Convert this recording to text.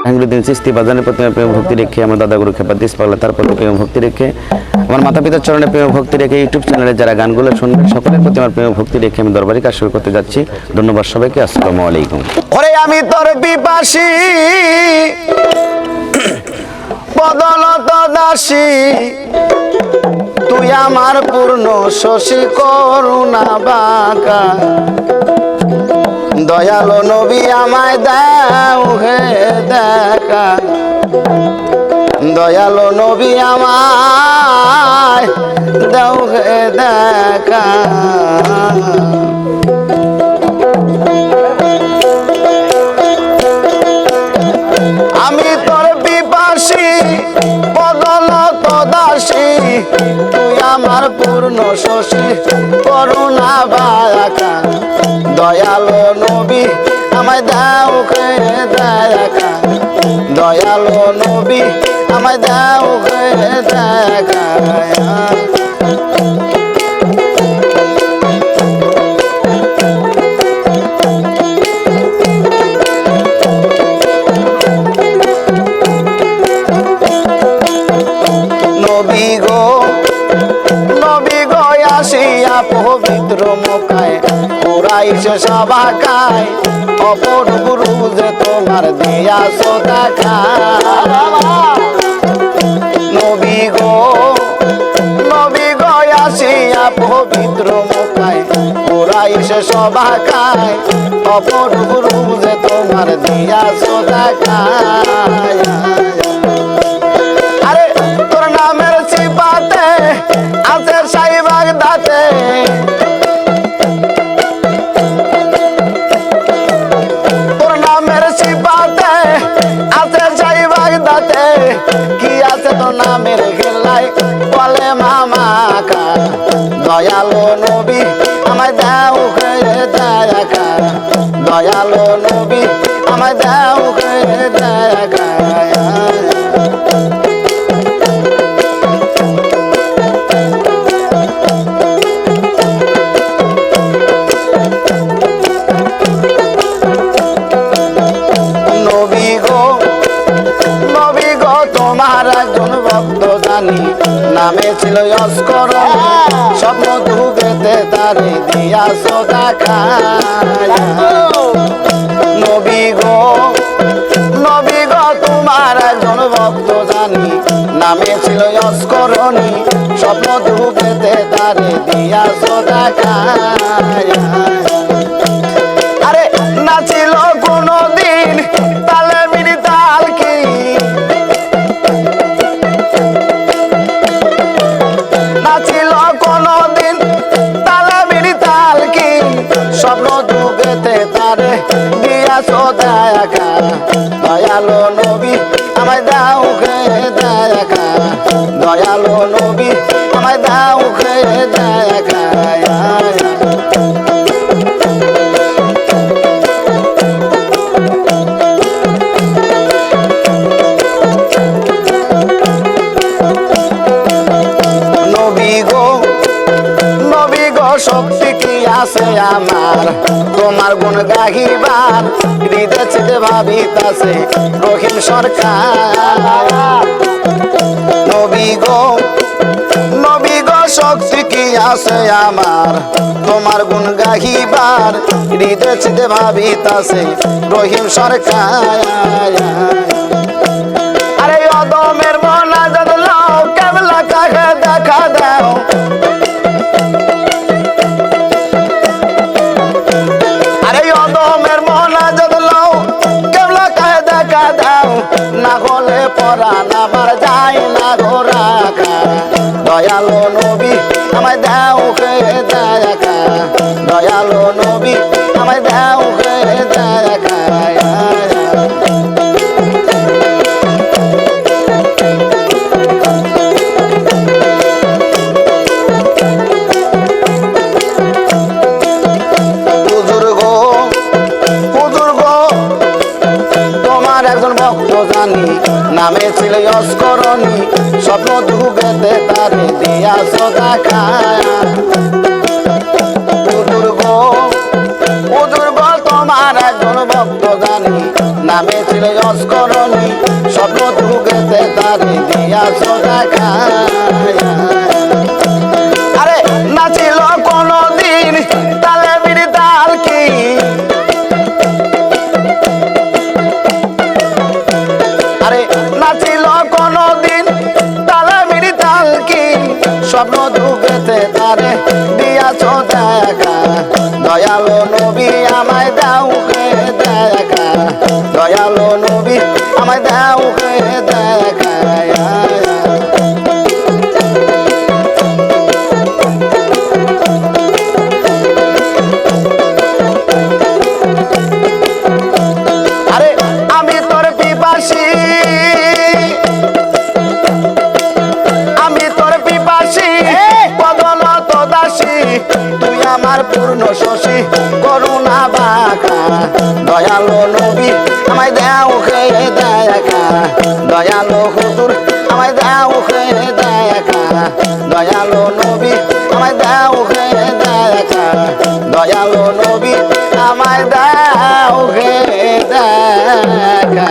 জাহাঙ্গীরউদ্দিন চিশতি বাজানের প্রতি প্রেম ভক্তি রেখে, আমার দাদা গুরু খেপাদ্দিস পাগলা তার প্রতি প্রেম ভক্তি রেখে, আমার মাতা পিতার চরণে প্রেম ভক্তি রেখে, ইউটিউব চ্যানেলে যারা গানগুলো শুনবে সকলের প্রতি আমার প্রেম ভক্তি রেখে আমি দরবারি কাজ শুরু করতে যাচ্ছি। ধন্যবাদ সবাইকে। আসসালামু আলাইকুম। ওরে আমি তোর পিপাসী বদলত দাসী, তুই আমার পূর্ণ শশী করুণা বাঁকা, দয়ালো নবী আমায় দাও হে দেখা, দয়ালো নবী আমায় দাও হে দেখা। আমি তোর পিপাসী বদলত দাসী, তুই আমার পূর্ণ শশী করুণা বাঁকা, দয়ালো নবী আমায় দাও হে দেখা, দয়ালো নবী আমায় দাও হে দেখা। নবী গো আসিয়া পবিত্র মুখায় পুরাইছে সবাকায়, অপর গুরু যে তোমার দিয়াছ দেখায়। নবী গো আসিয়া পবিত্র মুখায় পুরাইছে সবাকায়, অপর গুরু যে তোমার দিয়াছ দেখায়। আরে তোর নামের সিপাতে আছে শাহীবাগ দাতে, তোর নামের সিপাতে আছে শাহীবাগ দাতে, কি আছে তোর নামের খেলায় বলে মামাকা, দয়ালো নবী আমায় দাও হে দেখা, দয়ালো নবী আমায় দাও হে দেখা। তোমার একজন ভক্ত জানি নামে ছিল অস্কর, স্বপ্ন ডুবেতে তারে দিয়াছ দেখা। নবী গো তোমার একজন ভক্ত জানি নামে ছিল অস্করণী, স্বপ্ন ডুবেতে তারে দিয়াছ দেখা। আরে নাছিল কোনদিন তালে মিলি তাল কি, নাছিল কোনদিন তালে মিলি তাল কি, স্বপ্ন ডুবেতে তারে দিয়াছ দেখা, দয়ালো নবী আমায় দাও হে দেখা, দয়ালো নবী আমায় দাও হে দেখা। শক্তি কি আছে আমার তোমার গুণ গাহিবার, হৃদয় চিতে ভাবিতাছে রহিম সরকার। নবী গো শক্তি কি আছে আমার তোমার গুণ গাহিবার, হৃদয় চিতে ভাবিতাছে রহিম সরকার। আরে অদমের মনা জানলাও কেবলা কাকে দেখা দাও, না হলে পরাণ আমার যায় না ঘোরাকা, দয়ালো নবী আমায় দাও হে দেখা, দয়ালো নবী আমায় দাও হে দেখা। একজন ভক্ত জানি নামে ছিল অস্করণী, স্বপ্ন ডুবেতে তারে দিয়াছ দেখা। হুজুর গো তোমার আসল ভক্ত জানি নামে ছিল অস্করণী স্বপ্ন ঢুকেতে তারে দিয়াছ দেখা আরে নাচিল কোনদিন তালে বিড়ি তাল কি আরে নাচিল কোনদিন তালে বিড়ি তাল কি স্বপ্ন ঢুকেতে তারে দিয়াছ দেখা দয়ালো নবী আমায় দাও কে দেখা দয়ালো নবী আমায় দাও কে দেখা আরে আমি তোর পিপাসী আমি তোর পিপাসী বদলত দাসী তুই আমার পূর্ণ শশী করুণা বাঁকা দয়ালো নবী আমায় দাও কে দেখা দয়ালো হুজুর আমায় দাও কে দেখা দয়ালো নবী আমায় দাও কে দেখা দয়ালো নবী আমায় দাও কে দেখা